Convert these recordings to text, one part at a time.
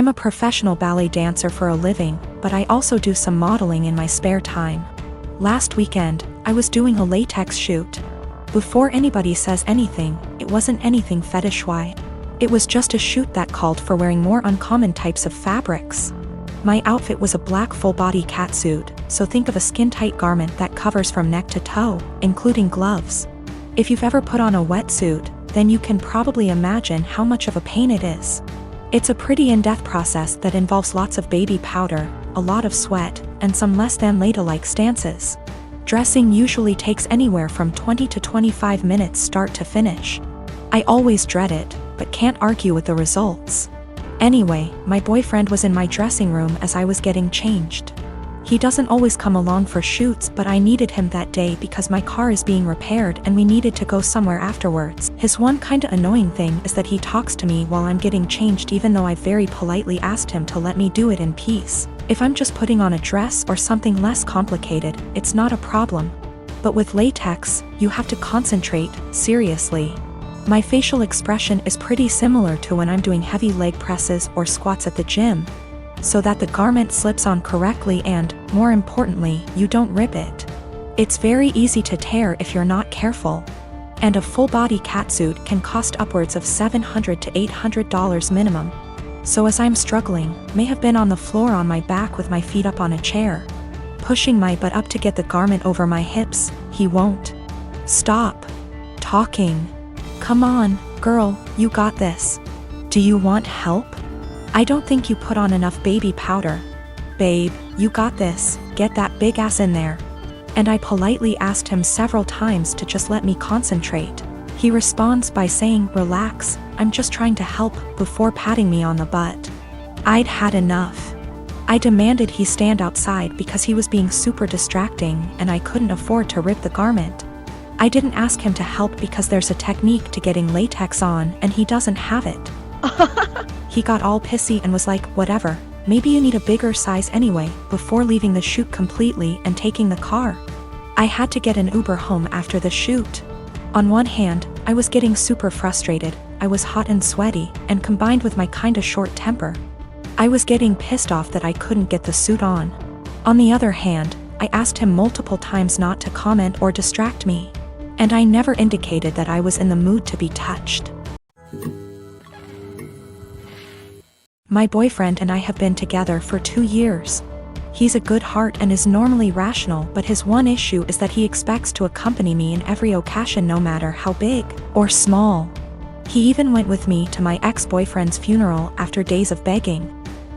I'm a professional ballet dancer for a living, but I also do some modeling in my spare time. Last weekend, I was doing a latex shoot. Before anybody says anything, it wasn't anything fetish-wise. It was just a shoot that called for wearing more uncommon types of fabrics. My outfit was a black full-body catsuit, so think of a skin-tight garment that covers from neck to toe, including gloves. If you've ever put on a wetsuit, then you can probably imagine how much of a pain it is. It's a pretty in-depth process that involves lots of baby powder, a lot of sweat, and some less than ladylike stances. Dressing usually takes anywhere from 20 to 25 minutes start to finish. I always dread it, but can't argue with the results. Anyway, my boyfriend was in my dressing room as I was getting changed. He doesn't always come along for shoots, but I needed him that day because my car is being repaired and we needed to go somewhere afterwards. His one kinda annoying thing is that he talks to me while I'm getting changed even though I very politely asked him to let me do it in peace. If I'm just putting on a dress or something less complicated, it's not a problem. But with latex, you have to concentrate, seriously. My facial expression is pretty similar to when I'm doing heavy leg presses or squats at the gym, so that the garment slips on correctly and, more importantly, you don't rip it. It's very easy to tear if you're not careful. And a full-body catsuit can cost upwards of $700 to $800 minimum. So as I'm struggling, may have been on the floor on my back with my feet up on a chair, pushing my butt up to get the garment over my hips, he won't stop talking. Come on, girl, you got this. Do you want help? I don't think you put on enough baby powder. Babe, you got this, get that big ass in there. And I politely asked him several times to just let me concentrate. He responds by saying, relax, I'm just trying to help, before patting me on the butt. I'd had enough. I demanded he stand outside because he was being super distracting and I couldn't afford to rip the garment. I didn't ask him to help because there's a technique to getting latex on and he doesn't have it. He got all pissy and was like, whatever, maybe you need a bigger size anyway, before leaving the shoot completely and taking the car. I had to get an Uber home after the shoot. On one hand, I was getting super frustrated, I was hot and sweaty, and combined with my kinda short temper, I was getting pissed off that I couldn't get the suit on. On the other hand, I asked him multiple times not to comment or distract me. And I never indicated that I was in the mood to be touched. My boyfriend and I have been together for 2 years. He's a good heart and is normally rational, but his one issue is that he expects to accompany me in every occasion no matter how big or small. He even went with me to my ex-boyfriend's funeral after days of begging.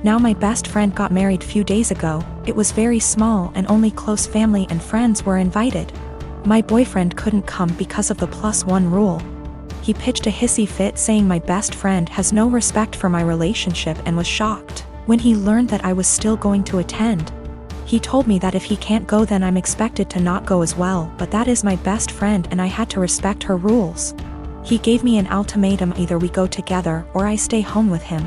Now my best friend got married few days ago, it was very small and only close family and friends were invited. My boyfriend couldn't come because of the +1 rule. He pitched a hissy fit saying my best friend has no respect for my relationship and was shocked when he learned that I was still going to attend. He told me that if he can't go then I'm expected to not go as well, but that is my best friend and I had to respect her rules. He gave me an ultimatum, either we go together or I stay home with him.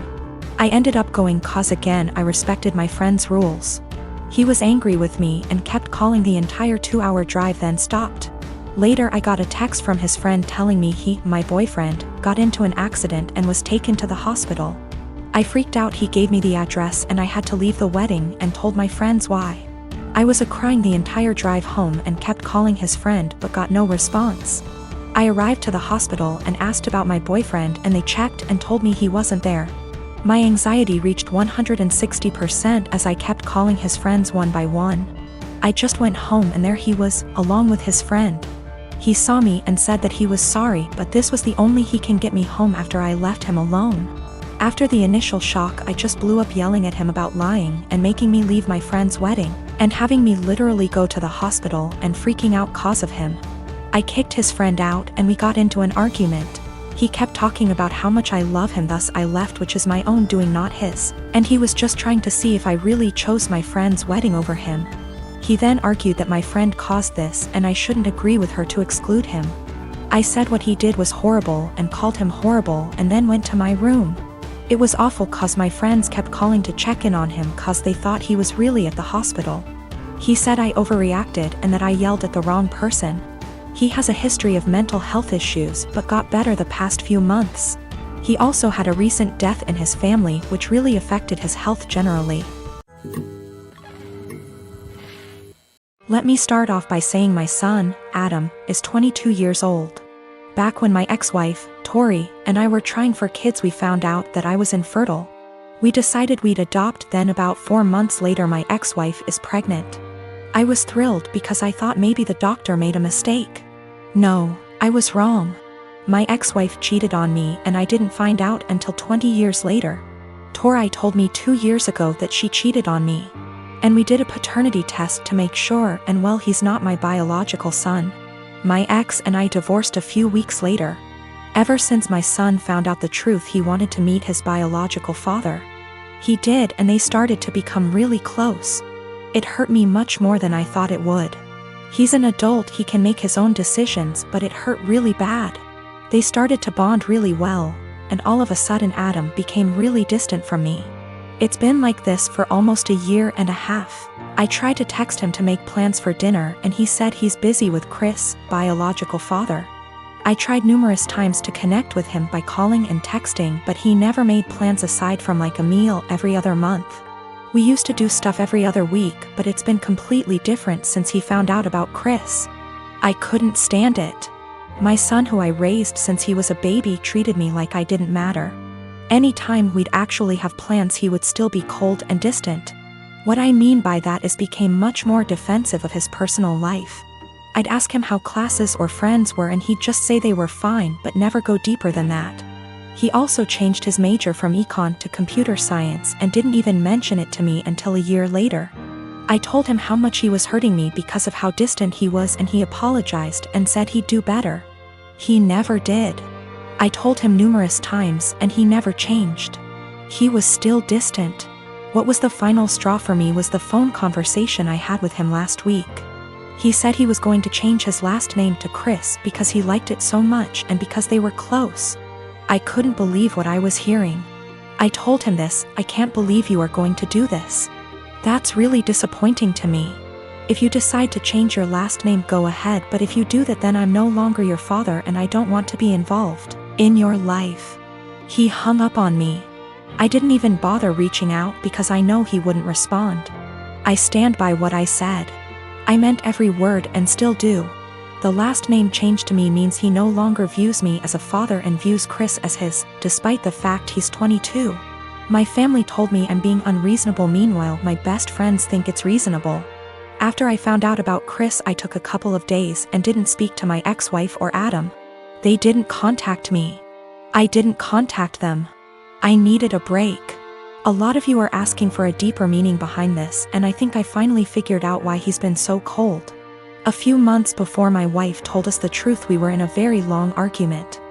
I ended up going cause again I respected my friend's rules. He was angry with me and kept calling the entire 2-hour drive then stopped. Later I got a text from his friend telling me my boyfriend, got into an accident and was taken to the hospital. I freaked out. He gave me the address and I had to leave the wedding and told my friends why. I was crying the entire drive home and kept calling his friend but got no response. I arrived to the hospital and asked about my boyfriend and they checked and told me he wasn't there. My anxiety reached 160% as I kept calling his friends one by one. I just went home and there he was, along with his friend. He saw me and said that he was sorry, but this was the only he can get me home after I left him alone. After the initial shock, I just blew up yelling at him about lying and making me leave my friend's wedding, and having me literally go to the hospital and freaking out cause of him. I kicked his friend out and we got into an argument. He kept talking about how much I love him, thus I left, which is my own doing, not his, and he was just trying to see if I really chose my friend's wedding over him. He then argued that my friend caused this and I shouldn't agree with her to exclude him. I said what he did was horrible and called him horrible and then went to my room. It was awful cause my friends kept calling to check in on him cause they thought he was really at the hospital. He said I overreacted and that I yelled at the wrong person. He has a history of mental health issues but got better the past few months. He also had a recent death in his family which really affected his health generally. Let me start off by saying my son, Adam, is 22 years old. Back when my ex-wife, Tori, and I were trying for kids, we found out that I was infertile. We decided we'd adopt, then about 4 months later my ex-wife is pregnant. I was thrilled because I thought maybe the doctor made a mistake. No, I was wrong. My ex-wife cheated on me and I didn't find out until 20 years later. Tori told me 2 years ago that she cheated on me. And we did a paternity test to make sure, and well, he's not my biological son. My ex and I divorced a few weeks later. Ever since my son found out the truth, he wanted to meet his biological father. He did, and they started to become really close. It hurt me much more than I thought it would. He's an adult, he can make his own decisions, but it hurt really bad. They started to bond really well, and all of a sudden Adam became really distant from me. It's been like this for almost a year and a half. I tried to text him to make plans for dinner and he said he's busy with Chris, biological father. I tried numerous times to connect with him by calling and texting, but he never made plans aside from like a meal every other month. We used to do stuff every other week, but it's been completely different since he found out about Chris. I couldn't stand it. My son, who I raised since he was a baby, treated me like I didn't matter. Anytime we'd actually have plans, he would still be cold and distant. What I mean by that is became much more defensive of his personal life. I'd ask him how classes or friends were and he'd just say they were fine but never go deeper than that. He also changed his major from econ to computer science and didn't even mention it to me until a year later. I told him how much he was hurting me because of how distant he was and he apologized and said he'd do better. He never did. I told him numerous times and he never changed. He was still distant. What was the final straw for me was the phone conversation I had with him last week. He said he was going to change his last name to Chris because he liked it so much and because they were close. I couldn't believe what I was hearing. I told him this, I can't believe you are going to do this. That's really disappointing to me. If you decide to change your last name, go ahead, but if you do that, then I'm no longer your father and I don't want to be involved in your life. He hung up on me. I didn't even bother reaching out because I know he wouldn't respond. I stand by what I said. I meant every word and still do. The last name change to me means he no longer views me as a father and views Chris as his, despite the fact he's 22. My family told me I'm being unreasonable, meanwhile my best friends think it's reasonable. After I found out about Chris, I took a couple of days and didn't speak to my ex-wife or Adam. They didn't contact me. I didn't contact them. I needed a break. A lot of you are asking for a deeper meaning behind this, and I think I finally figured out why he's been so cold. A few months before my wife told us the truth, we were in a very long argument.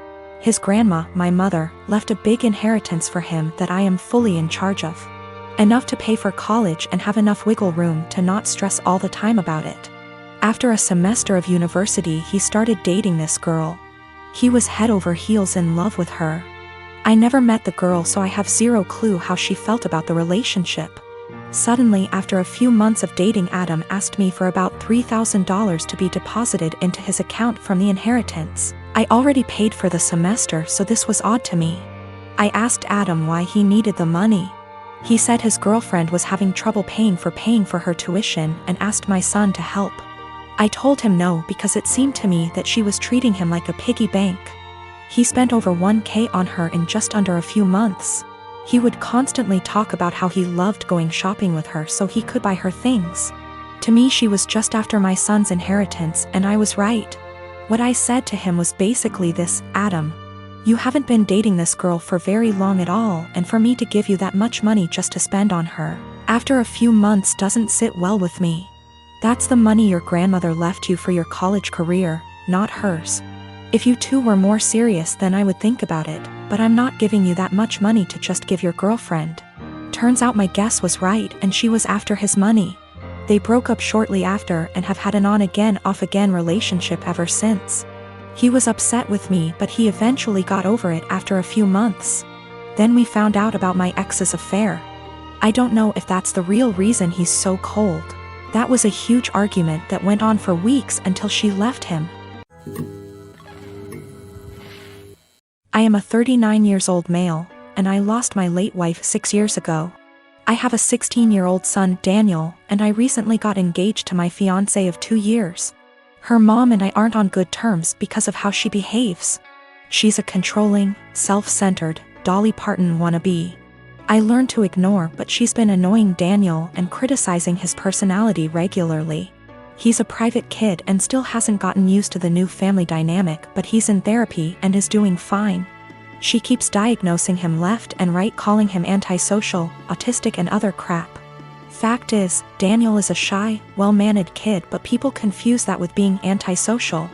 His grandma, my mother, left a big inheritance for him that I am fully in charge of. Enough to pay for college and have enough wiggle room to not stress all the time about it. After a semester of university, he started dating this girl. He was head over heels in love with her. I never met the girl, so I have zero clue how she felt about the relationship. Suddenly, after a few months of dating, Adam asked me for about $3,000 to be deposited into his account from the inheritance. I already paid for the semester, so this was odd to me. I asked Adam why he needed the money. He said his girlfriend was having trouble paying for her tuition and asked my son to help. I told him no because it seemed to me that she was treating him like a piggy bank. He spent over $1,000 on her in just under a few months. He would constantly talk about how he loved going shopping with her so he could buy her things. To me, she was just after my son's inheritance, and I was right. What I said to him was basically this: Adam, you haven't been dating this girl for very long at all, and for me to give you that much money just to spend on her after a few months doesn't sit well with me. That's the money your grandmother left you for your college career, not hers. If you two were more serious, then I would think about it, but I'm not giving you that much money to just give your girlfriend. Turns out my guess was right, and she was after his money. They broke up shortly after and have had an on-again, off-again relationship ever since. He was upset with me, but he eventually got over it after a few months. Then we found out about my ex's affair. I don't know if that's the real reason he's so cold. That was a huge argument that went on for weeks until she left him. I am a 39 years old male, and I lost my late wife 6 years ago. I have a 16-year-old son, Daniel, and I recently got engaged to my fiancé of 2 years. Her mom and I aren't on good terms because of how she behaves. She's a controlling, self-centered, Dolly Parton wannabe. I learned to ignore, but she's been annoying Daniel and criticizing his personality regularly. He's a private kid and still hasn't gotten used to the new family dynamic, but he's in therapy and is doing fine. She keeps diagnosing him left and right, calling him antisocial, autistic and other crap. Fact is, Daniel is a shy, well-mannered kid, but people confuse that with being antisocial.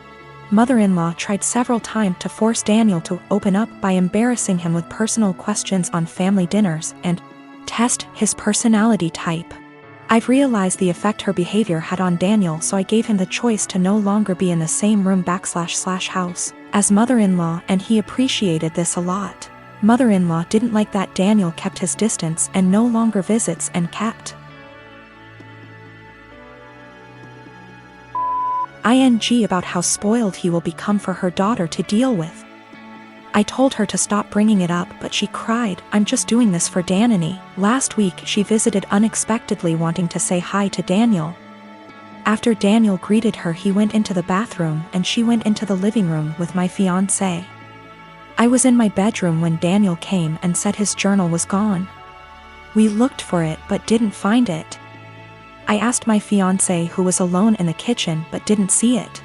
Mother-in-law tried several times to force Daniel to open up by embarrassing him with personal questions on family dinners and test his personality type. I've realized the effect her behavior had on Daniel, so I gave him the choice to no longer be in the same room / house as mother-in-law, and he appreciated this a lot. Mother-in-law didn't like that Daniel kept his distance and no longer visits and kept ing about how spoiled he will become for her daughter to deal with. I told her to stop bringing it up, but she cried, "I'm just doing this for Danny." Last week she visited unexpectedly, wanting to say hi to Daniel. After Daniel greeted her, he went into the bathroom and she went into the living room with my fiancé. I was in my bedroom when Daniel came and said his journal was gone. We looked for it but didn't find it. I asked my fiancé, who was alone in the kitchen, but didn't see it.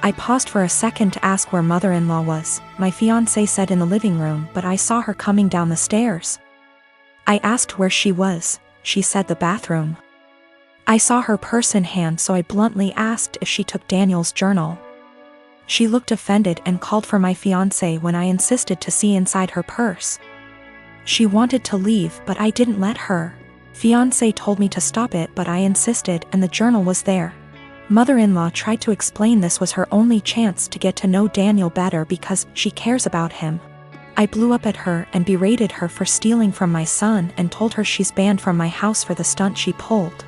I paused for a second to ask where mother-in-law was. My fiancé said in the living room, but I saw her coming down the stairs. I asked where she was. She said the bathroom. I saw her purse in hand, so I bluntly asked if she took Daniel's journal. She looked offended and called for my fiancé when I insisted to see inside her purse. She wanted to leave, but I didn't let her. Fiancé told me to stop it, but I insisted, and the journal was there. Mother-in-law tried to explain this was her only chance to get to know Daniel better because she cares about him. I blew up at her and berated her for stealing from my son and told her she's banned from my house for the stunt she pulled.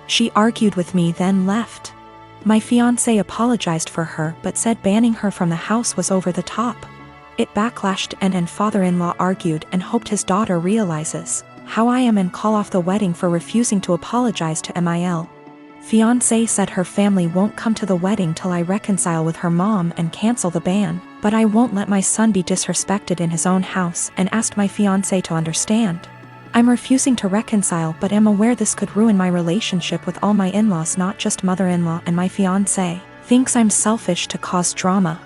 She argued with me, then left. My fiancé apologized for her but said banning her from the house was over the top. It backlashed and father-in-law argued and hoped his daughter realizes how I am and call off the wedding for refusing to apologize to Mil. Fiancé said her family won't come to the wedding till I reconcile with her mom and cancel the ban, but I won't let my son be disrespected in his own house and asked my fiancé to understand. I'm refusing to reconcile but am aware this could ruin my relationship with all my in-laws, not just mother-in-law, and my fiancé thinks I'm selfish to cause drama.